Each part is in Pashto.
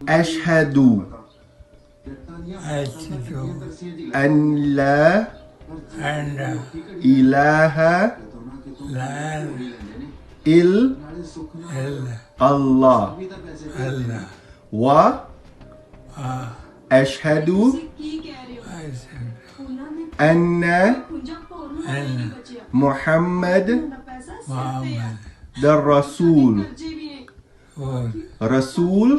أشهد أن لا إله إلا الله وأشهد أن محمد الرسول رسول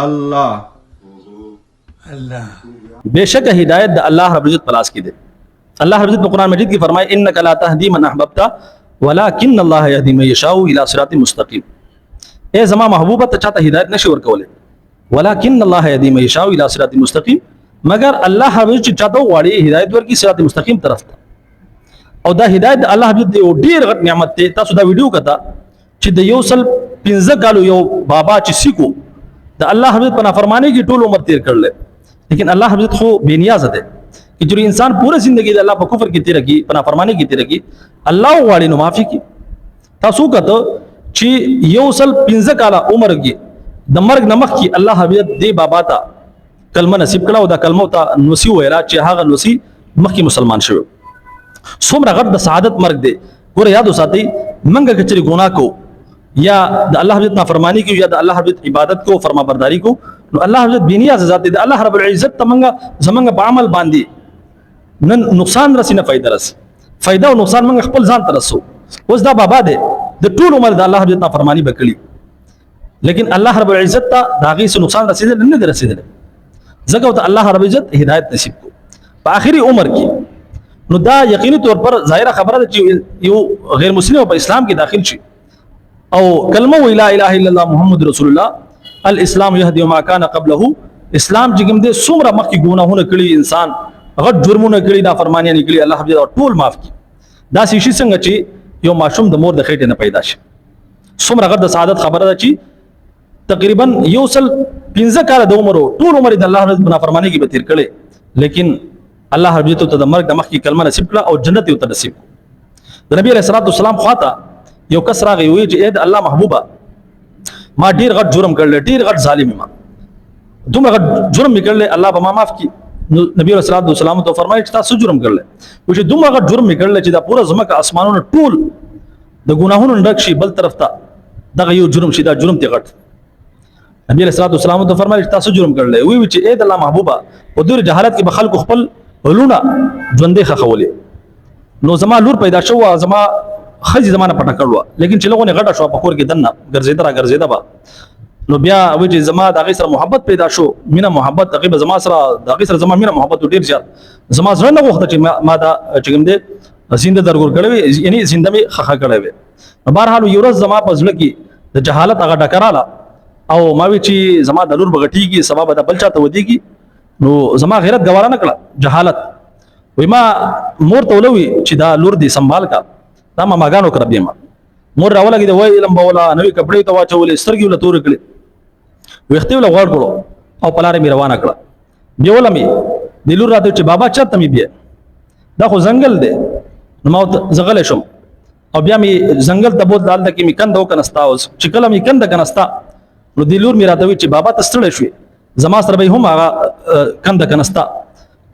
الله बेशक हिदायत अल्लाह रब्बुल इज्जत पलास की दे। अल्लाह रब्बुल इज्जत कुरान मजीद की फरमाए इन्नका ला तहदी मन अहबब्ता वलाकिन अल्लाह यहदी मन यशाउ इला सिरातिन मुस्तकीम। ए जमा महबूबा त चाहता हिदायत नशी वर कोले वलाकिन अल्लाह यहदी मन यशाउ इला सिरातिन मुस्तकीम, मगर अल्लाह रब्बुल इज्जत चाहता वाड़ी हिदायत वर की सिरातिन मुस्तकीम तरफ था। और दा हिदायत अल्लाह रब्बुल इज्जत ओ ढेर गट नियामत ते तासु दा वीडियो कता چې د یو سل 15 کالو یو بابا چې سیکو د الله حضرت پنا فرمانے کی ټول عمر تیر کړل، لیکن الله حضرت خو بے نیاز ده کہ جو انسان پورا زندگی د الله په کفر کې تیر کی پنا فرمانے کی تیر کی الله واړي نو معافي کی تاسو کته چې یو سل 15 کاله عمر کې د مرګ نمخ کی الله حضرت دې بابا ته کلمه نصیب کړه او دا کلمه ته نوسی ویرا چې هغه نوسی مخکې مسلمان شو څومره غټ د سعادت مرګ دی ګوره یاد وساتئ منګه کچري ګناه کو یا د الله حضرت نافرمانی کی یا د الله حضرت عبادت کو فرما برداری کو نو الله حضرت بنیاز ذات دی الله رب العزت تمنګه زمنګ په عمل باندې نن نقصان رسی نه فائدہ رسی فائدہ او نقصان منګ خپل ځان ترسو اوس دا بابا دی د ټول عمر د الله حضرت نافرمانی وکړي، لیکن الله رب العزت ته داغي سو نقصان رسیدل نه رسیدل زګو ته الله رب العزت هدایت نصیب کو په اخري عمر کې نو دا یقیني طور پر ظاهره خبره ده چې یو غیر مسلم په اسلام کې داخل شي او کلمه لا اله الا الله محمد رسول الله الاسلام يهدي ما كان قبله، اسلام چې کوم دې څومره مخکې ګناهونه کړی انسان غټ جرمونه کړی دا فرمانیه نکړي الله حضرت ټول معاف کړي. دا شي څنګه چې یو ماشوم د مور د خېټې نه پیدا شي څومره غټ د سعادت خبره ده چې تقریبا یو سل 15 کال د عمر ټول عمر د الله حضرت نافرمانی کې به تیر کړي، لیکن الله حضرت ته د مرګ د مخکې کلمه نصیب کړه او جنت یې ته نصیب کړه. د نبی علیہ الصلوۃ والسلام خواته یو کس راغی وی چې اې د الله محبوبه ما ډیر غټ جرم کړل ډیر غټ ظالم ما دومره غټ جرم وکړل الله به ما معاف کړي. نبی علیہ الصلوۃ والسلام ته فرمایي چې تاسو جرم کړل و چې دومره غټ جرم وکړل چې دا پورا زمکه اسمانونو ټول د ګناهونو ډک شي بل طرف ته دغه یو جرم شي دا جرم ته غټ. نبی علیہ الصلوۃ والسلام ته فرمایي چې تاسو جرم کړل وی چې اې د الله محبوبه په دور جهالت کې به خلکو خپل ولونه ژوندې خولې نو زما لور پیدا شو زما خځې زمانه پټه کړو، لیکن چې لغونه غټه شو په کور کې دنه ګرځیدا با نو بیا و چې زما د هغې سره محبت پیدا شو مینا محبت تقریبا زما سره د هغې سره زما مینا محبت ډیر زیات زما زړه نه غوښته چې ما دا چې کوم دی زنده درګور کړی وي یعنی زنده مې خخه کړی وي. بهرحال یو ورځ زما په زړه کې د جهالت هغه ډکراله او ما وی چې زما د لور بغټیږي سبب د بل چاته ودیږي نو زما غیرت گواره نه کړه جهالت وی ما مور ته ولوي چې دا لور دی سنبال کا دا ما ماګانو کړ بیا ما مور راولګي د وای علم بولا نوې کپڑے ته واچولې سترګې ول تور کړې وختې ول غوړ کړو او پلاره می روانه کړه بیا ولمي د لور راته چې بابا چاته می بیا دا خو ځنګل دی نو ما زغل شم او بیا می ځنګل ته بوت دال د کې می کند وکنستا اوس چې کله می کند کنستا نو د لور می راته چې بابا تستړې شوې زما سره به هم هغه کند کنستا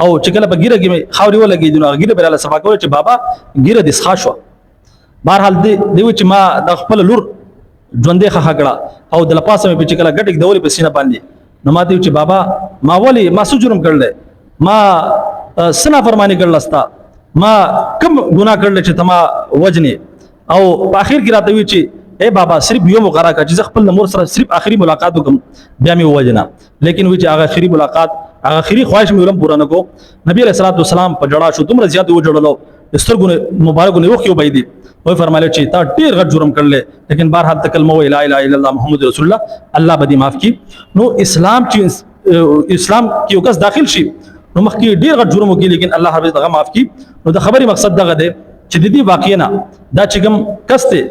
او چې کله په ګیره کې خاوري ولګي نو ګیره به له صفا کول چې بابا ګیره د ښه شو. بهرحال دی چې ما د خپل لور ژوندې خخه کړه او د لپاسه مې چې کله ګټک دوري په سینه باندې نو ما دی چې بابا ما ولی ما څه جرم کړل ما سنا فرمانی کړل استا ما کم ګناه کړل چې تما وجنې او په اخر کې راته وی چې اے بابا صرف یو مقرره کا چې خپل مور سره صرف اخري ملاقات وکم بیا مې وجنا، لیکن وی چې هغه اخري ملاقات هغه اخري خواهش مې ولم پورا نکو. نبی علیہ الصلوۃ والسلام په جړا شو تمره زیات و جوړلو سترګونه مبارکونه وخت یو بيدي وای فرمایله چې تا ډیر غټ جرم کړل لیکن بهرحال تکلمه لا اله الا الله محمد رسول الله الله بدی معاف کی. نو اسلام چې اسلام کې یو کس داخل شي نو مخکې ډیر غټ جرم وکړي لیکن الله حافظ دغه معاف کی. نو د خبري مقصد دغه دی چې د دې واقعینا دا چې کوم کس ته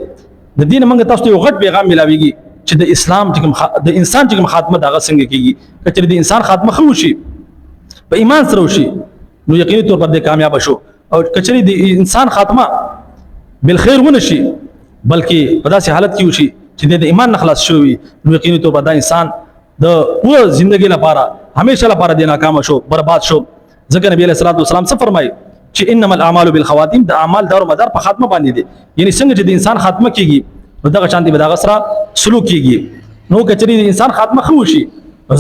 د دین موږ تاسو ته یو غټ پیغام ملاويږي چې د اسلام چې کوم د انسان چې کوم خاتمه دغه څنګه کیږي کچې د انسان خاتمه خو شي په ایمان سره وشي نو یقیني طور پر د کامیاب شو او کچې د انسان خاتمه بالخير ونشي بلکې په داسې حالت کې وشي چې د ایمان نه خلاص شوی نو یقیني توګه دا انسان د پوره ژوندۍ لپاره همیشه لپاره د ناکام شو برباد شو ځکه نبی علیه الصلاه والسلام څه فرمایي چې انما الاعمال بالخواتيم د اعمال دار مدار په خاتمه باندې دي یعنی څنګه چې د انسان خاتمه کیږي نو دغه شانتي به دغه سره سلوک کیږي نو کچري د انسان خاتمه خو شي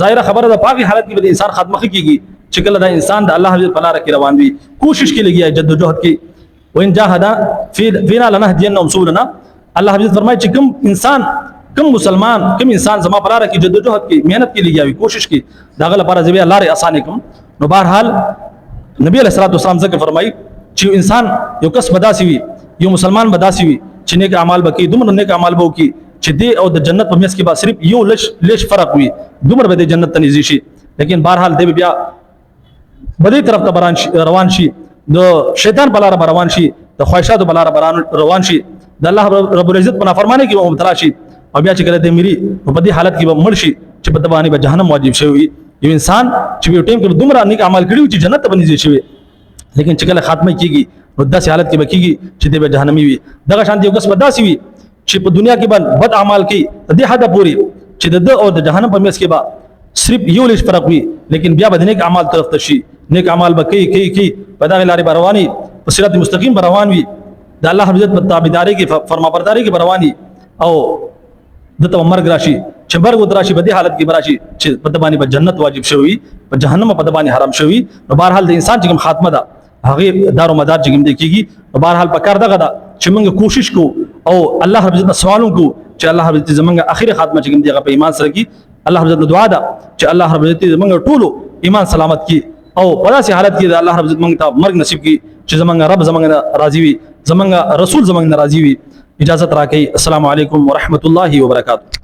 ظاهره خبره د پاکي حالت کې به د انسان خاتمه کیږي چې کله دا انسان د الله حضرت په لار کې روان وي کوشش کې لګي جدوجہد کې وان جاهدا فينا لنهدينهم سبلنا الله حضرت فرمایي چې کوم انسان کوم مسلمان کوم انسان زما په لار کې جدوجہد کې مهنت کې لګي کوشش کې داغه لپاره زبې الله لري اسانه کوم نو بهرحال نبی علیہ الصلوۃ والسلام ځکه فرمایي چې انسان یو کس بداسي وي یو مسلمان بداسي وي چې نیک اعمال وکړي دومره نیک اعمال به وکړي چې دې او د جنت په میس کې به صرف یو لش فرق وي دومره به د جنت ته نږدې شي لیکن بهرحال دې بیا بدی طرف ته روان شي د شیطان په لار روان شي د خواهشاتو په لار روان شي د الله رب العزت په نافرمانی کې مبتلا شي او بیا چې کله دې مری په دې حالت کې به مړ شي چې په دبانې به جهنم واجب شي یو انسان چې یو ټیم کې دومره نیک اعمال کړی چې جنت ته باندې شي لیکن چې کله خاتمه کیږي نو داسې حالت کې به کیږي چې دې به جهنمی وي دغه شان یو کس به داسې وي چې په دنیا کې باندې بد اعمال کوي د دې حد پوري چې د او د جهنم په میس کې به صرف یو لږ فرق وي لیکن بیا به نیک اعمال طرف ته شي نیک اعمال به کوي په دغه لارې رواني په صراط مستقیم روان وي د الله حضرت په تابعداري کې فرمانبرداري کې رواني او دته مرګ راشي چې مرګ ودراشي په دې حالت کې براشي چې په دبانې په جنت واجب شوی په جهنم په دبانې حرام شوی نو بهرحال د انسان چې کوم خاتمه ده هغه دار و مدار چې کوم دی کیږي نو بهرحال په کار دغه ده چې موږ کوشش کو او الله رب عزت سوالو کو چې الله رب عزت زمونږ اخیری خاتمه چې کوم دی هغه په ایمان سره کی الله رب عزت دعا ده چې الله رب عزت زمونږ ټولو ایمان سلامت کی او په داسې حالت کې د الله رب عزت موږ ته مرګ نصیب کی چې زمونږ رب زمونږ راضي وي زمونږ رسول زمونږ راضي وي اجازه راکړئ السلام علیکم ورحمت الله وبرکاته